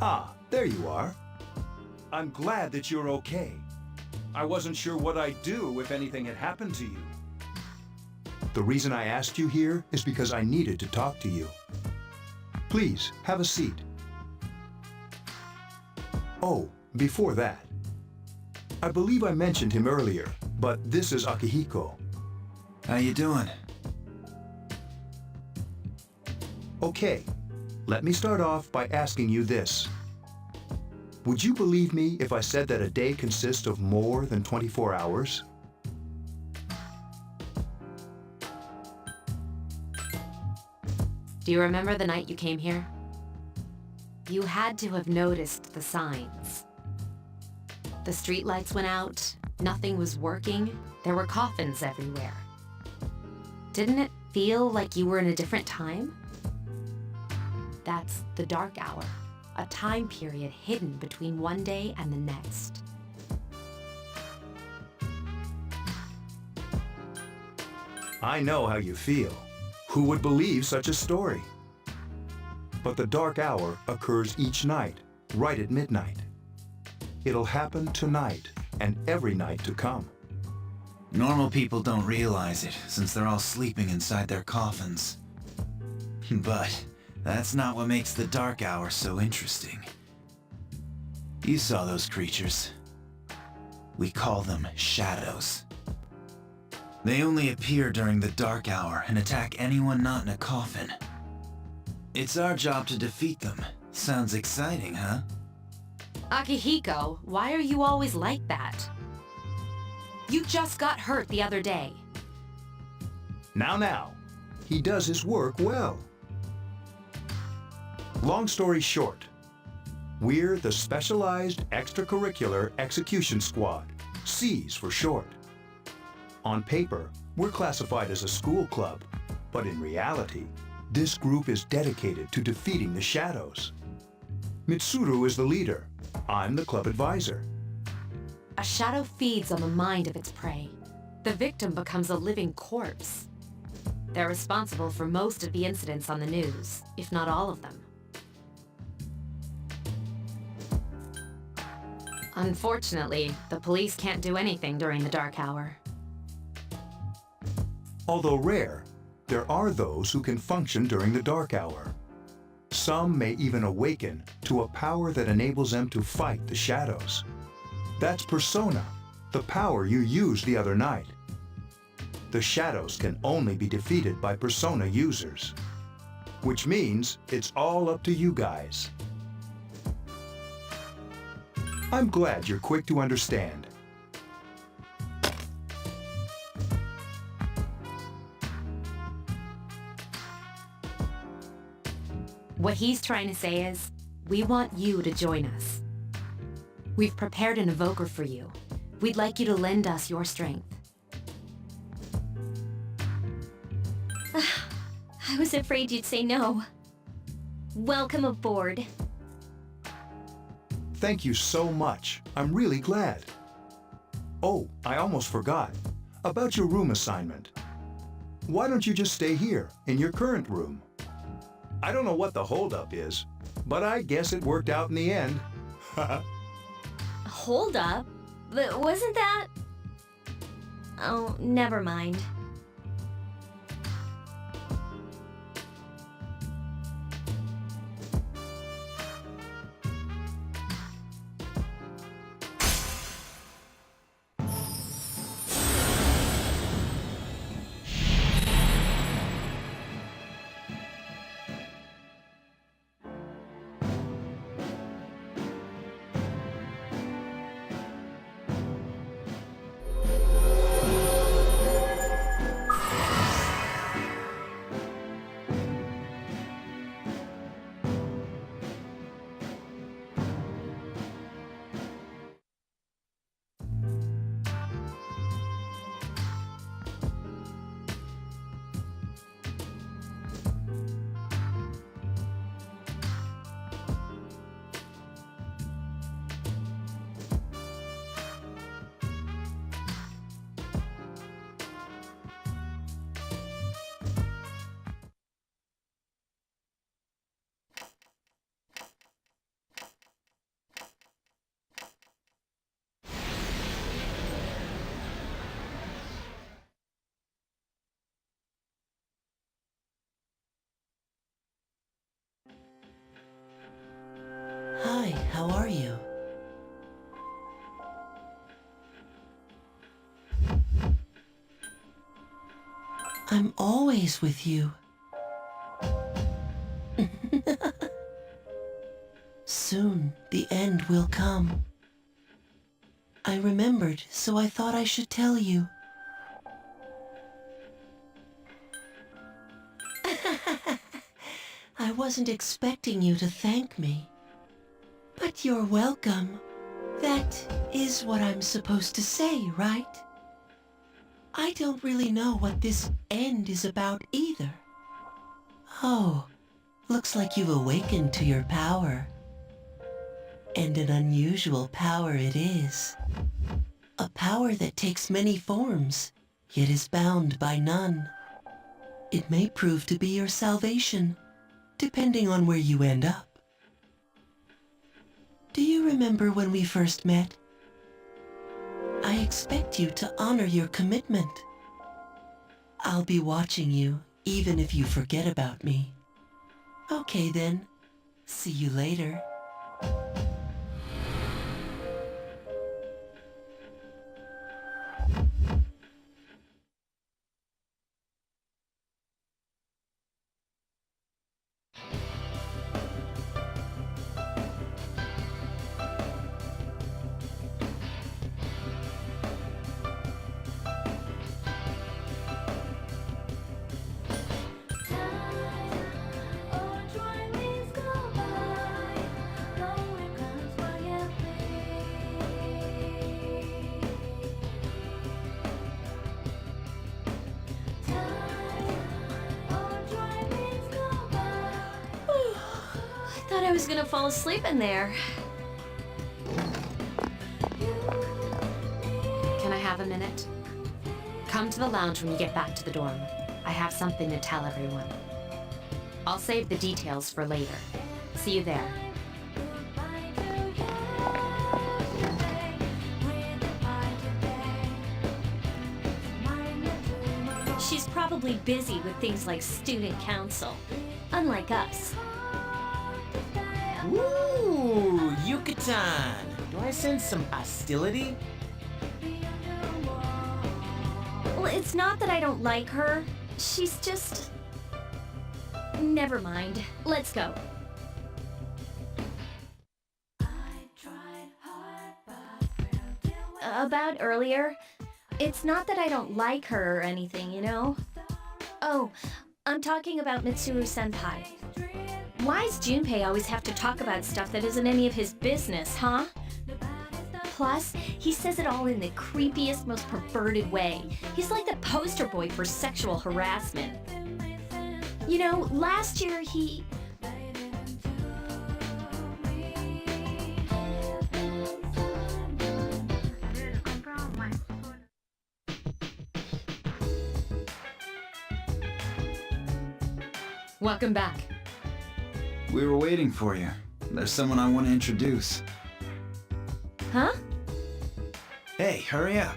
Ah, there you are. I'm glad that you're okay. I wasn't sure what I'd do if anything had happened to you. The reason I asked you here is because I needed to talk to you. Please, have a seat. Oh, before that, I believe I mentioned him earlier, but this is Akihiko. How you doing? Okay, let me start off by asking you this. Would you believe me if I said that a day consists of more than 24 hours? Do you remember the night you came here? You had to have noticed the signs. The streetlights went out, nothing was working, there were coffins everywhere. Didn't it feel like you were in a different time? That's the dark hour, a time period hidden between one day and the next. I know how you feel. Who would believe such a story? But the dark hour occurs each night, right at midnight. It'll happen tonight and every night to come. Normal people don't realize it, since they're all sleeping inside their coffins. But that's not what makes the dark hour so interesting. You saw those creatures. We call them shadows. They only appear during the dark hour and attack anyone not in a coffin. It's our job to defeat them. Sounds exciting, huh? Akihiko, why are you always like that? You just got hurt the other day. Now, he does his work well. Long story short, we're the Specialized Extracurricular Execution Squad, SEAS for short. On paper, we're classified as a school club, but in reality, this group is dedicated to defeating the shadows. Mitsuru is the leader. I'm the club advisor. A shadow feeds on the mind of its prey. The victim becomes a living corpse. They're responsible for most of the incidents on the news, if not all of them. Unfortunately, the police can't do anything during the dark hour. Although rare, there are those who can function during the dark hour. Some may even awaken to a power that enables them to fight the shadows. That's Persona, the power you used the other night. The shadows can only be defeated by Persona users, which means it's all up to you guys. I'm glad you're quick to understand. What he's trying to say is, we want you to join us. We've prepared an evoker for you. We'd like you to lend us your strength. I was afraid you'd say no. Welcome aboard. Thank you so much. I'm really glad. Oh, I almost forgot. About your room assignment. Why don't you just stay here, in your current room? I don't know what the holdup is, but I guess it worked out in the end. Hold up? But wasn't that... Oh, never mind. how are you? I'm always with you. Soon, the end will come. I remembered, so I thought I should tell you. I wasn't expecting you to thank me. But you're welcome. That is what I'm supposed to say, right? I don't really know what this end is about either. Oh, looks like you've awakened to your power. And an unusual power it is. A power that takes many forms, yet is bound by none. It may prove to be your salvation, depending on where you end up. Do you remember when we first met? I expect you to honor your commitment. I'll be watching you, even if you forget about me. Okay then, see you later. I was gonna fall asleep in there. Can I have a minute? Come to the lounge when you get back to the dorm. I have something to tell everyone. I'll save the details for later. See you there. She's probably busy with things like student council, unlike us. Ooh, Yucatan! Do I sense some hostility? Well, it's not that I don't like her. She's just... Never mind. Let's go. About earlier, it's not that I don't like her or anything, you know? Oh, I'm talking about Mitsuru-senpai. Why's Junpei always have to talk about stuff that isn't any of his business, huh? Plus, he says it all in the creepiest, most perverted way. He's like the poster boy for sexual harassment. You know, last year he... Welcome back. We were waiting for you. There's someone I want to introduce. Huh? Hey, hurry up.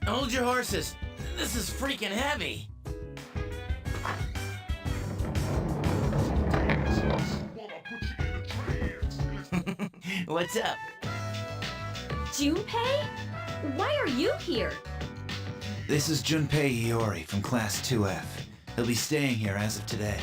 Hold your horses. This is freaking heavy. What's up? Junpei? Why are you here? This is Junpei Iori from Class 2F. He'll be staying here as of today.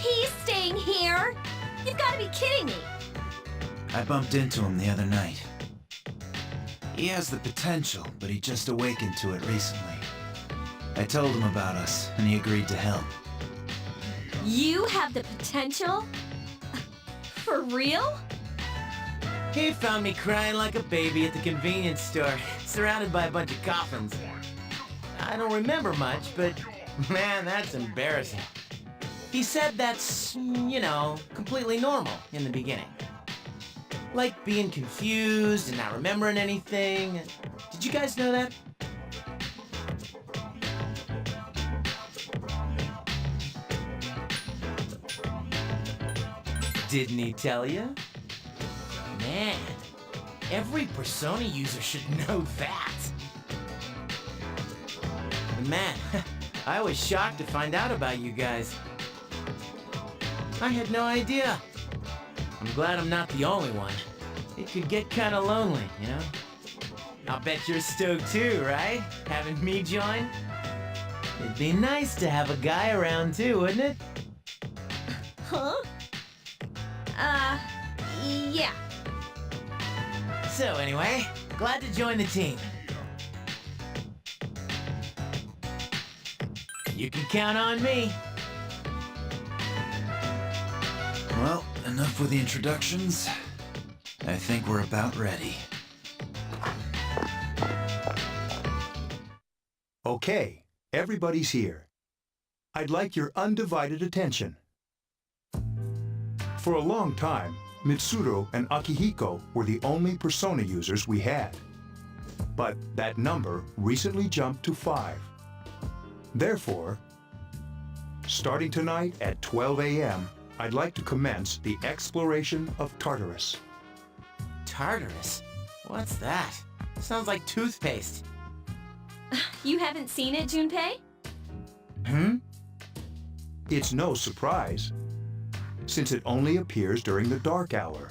He's staying here? You've got to be kidding me. I bumped into him the other night. He has the potential, but he just awakened to it recently. I told him about us, and he agreed to help. You have the potential? For real? He found me crying like a baby at the convenience store, surrounded by a bunch of coffins. I don't remember much, but man, that's embarrassing. He said that's, you know, completely normal in the beginning. Like being confused and not remembering anything. Did you guys know that? Didn't he tell you? Man, every Persona user should know that. And man, I was shocked to find out about you guys. I had no idea. I'm glad I'm not the only one. It could get kinda lonely, you know? I'll bet you're stoked too, right? Having me join? It'd be nice to have a guy around too, wouldn't it? Huh? Yeah. So anyway, glad to join the team. You can count on me. Well, enough with the introductions. I think we're about ready. Okay, everybody's here. I'd like your undivided attention. For a long time, Mitsuru and Akihiko were the only persona users we had. But that number recently jumped to 5. Therefore, starting tonight at 12 a.m., I'd like to commence the exploration of Tartarus. Tartarus? What's that? Sounds like toothpaste. You haven't seen it, Junpei? It's no surprise, since it only appears during the dark hour.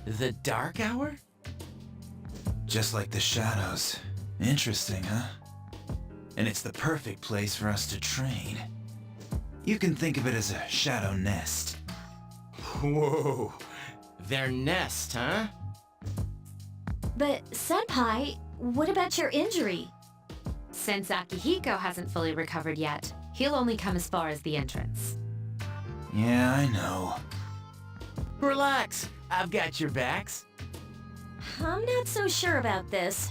The dark hour? Just like the shadows. Interesting, huh? And it's the perfect place for us to train. You can think of it as a shadow nest. Whoa. Their nest, huh? But, Senpai, what about your injury? Since Akihiko hasn't fully recovered yet, he'll only come as far as the entrance. Yeah, I know. Relax, I've got your backs. I'm not so sure about this.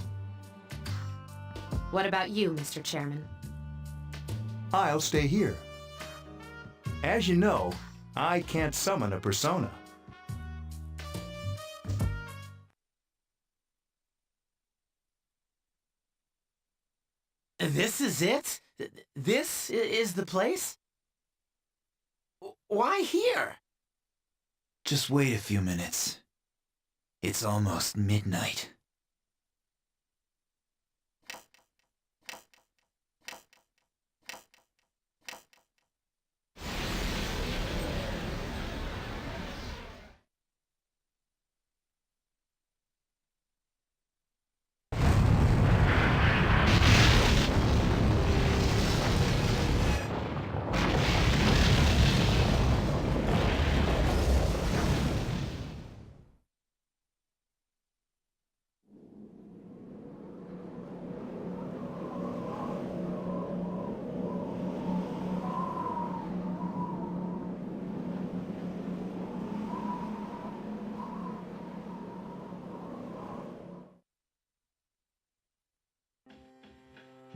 What about you, Mr. Chairman? I'll stay here. As you know, I can't summon a persona. This is it? This is the place? Why here? Just wait a few minutes. It's almost midnight.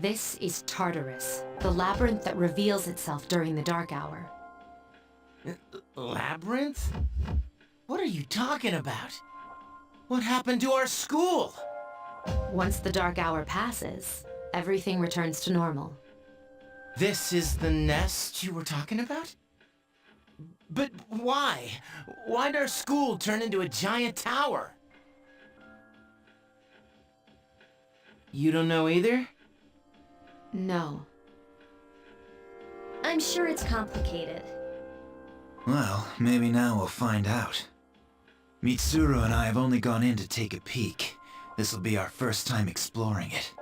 This is Tartarus, the labyrinth that reveals itself during the dark hour. Labyrinth? What are you talking about? What happened to our school? Once the dark hour passes, everything returns to normal. This is the nest you were talking about? But why? Why'd our school turn into a giant tower? You don't know either? No. I'm sure it's complicated. Well, maybe now we'll find out. Mitsuru and I have only gone in to take a peek. This'll be our first time exploring it.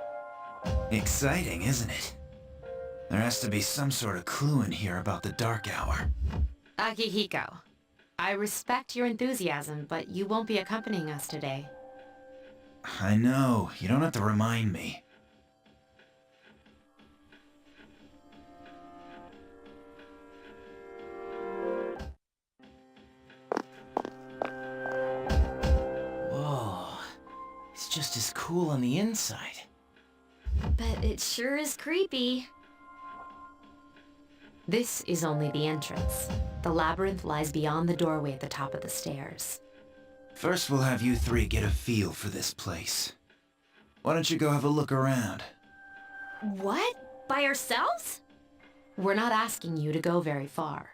Exciting, isn't it? There has to be some sort of clue in here about the dark hour. Akihiko, I respect your enthusiasm, but you won't be accompanying us today. I know, you don't have to remind me. Whoa. It's just as cool on the inside. But it sure is creepy. This is only the entrance. The labyrinth lies beyond the doorway at the top of the stairs. First we'll have you three get a feel for this place. Why don't you go have a look around? What? By ourselves? We're not asking you to go very far.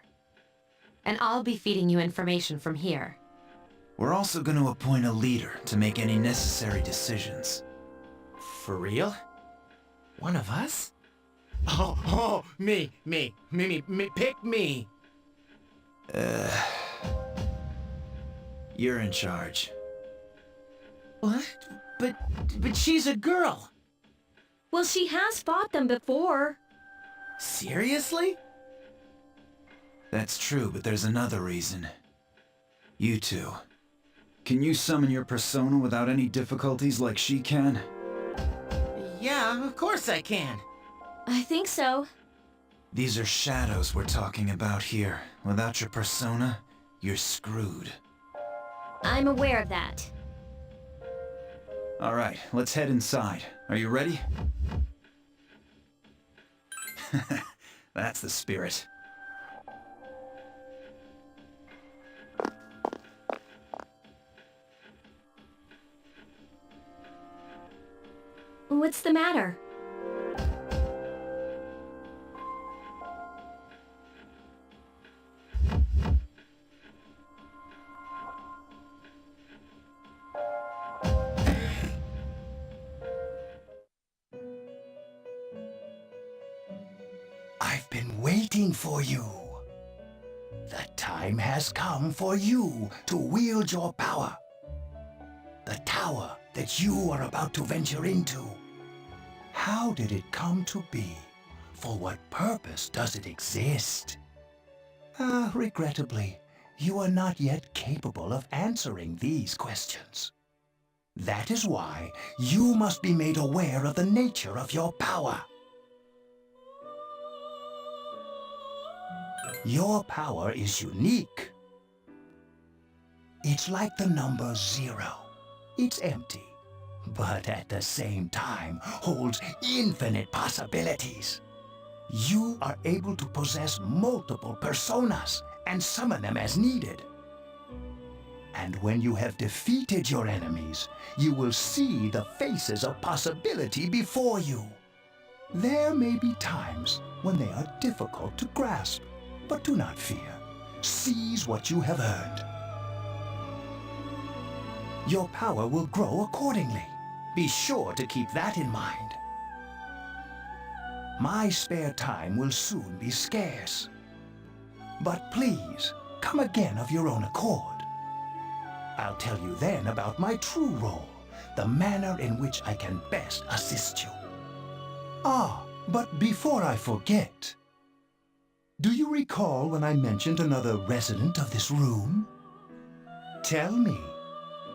And I'll be feeding you information from here. We're also going to appoint a leader to make any necessary decisions. For real? One of us? Oh, me, pick me. You're in charge. What? But she's a girl. Well, she has fought them before. Seriously? That's true, but there's another reason. You two. Can you summon your persona without any difficulties like she can? Yeah, of course I can. I think so. These are shadows we're talking about here. Without your persona, you're screwed. I'm aware of that. Alright, let's head inside. Are you ready? That's the spirit. What's the matter? I've been waiting for you. The time has come for you to wield your power. The tower that you are about to venture into. How did it come to be? For what purpose does it exist? Regrettably, you are not yet capable of answering these questions. That is why you must be made aware of the nature of your power. Your power is unique. It's like the number 0. It's empty, but at the same time holds infinite possibilities. You are able to possess multiple personas and summon them as needed. And when you have defeated your enemies, you will see the faces of possibility before you. There may be times when they are difficult to grasp, but do not fear. Seize what you have earned. Your power will grow accordingly. Be sure to keep that in mind. My spare time will soon be scarce. But please, come again of your own accord. I'll tell you then about my true role, the manner in which I can best assist you. But before I forget, do you recall when I mentioned another resident of this room? Tell me,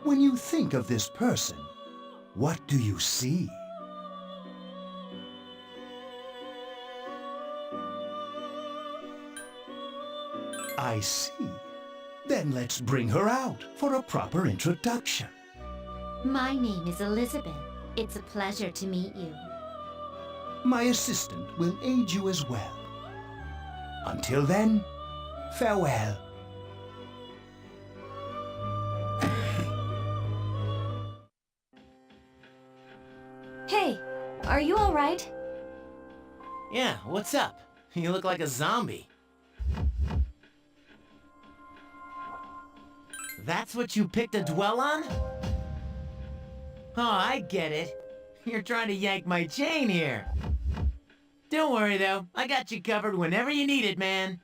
when you think of this person, what do you see? I see. Then let's bring her out for a proper introduction. My name is Elizabeth. It's a pleasure to meet you. My assistant will aid you as well. Until then, farewell. Hey, are you all right? Yeah, what's up? You look like a zombie. That's what you picked to dwell on? Oh, I get it. You're trying to yank my chain here. Don't worry, though. I got you covered whenever you need it, man.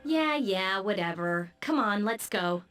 Yeah, whatever. Come on, let's go.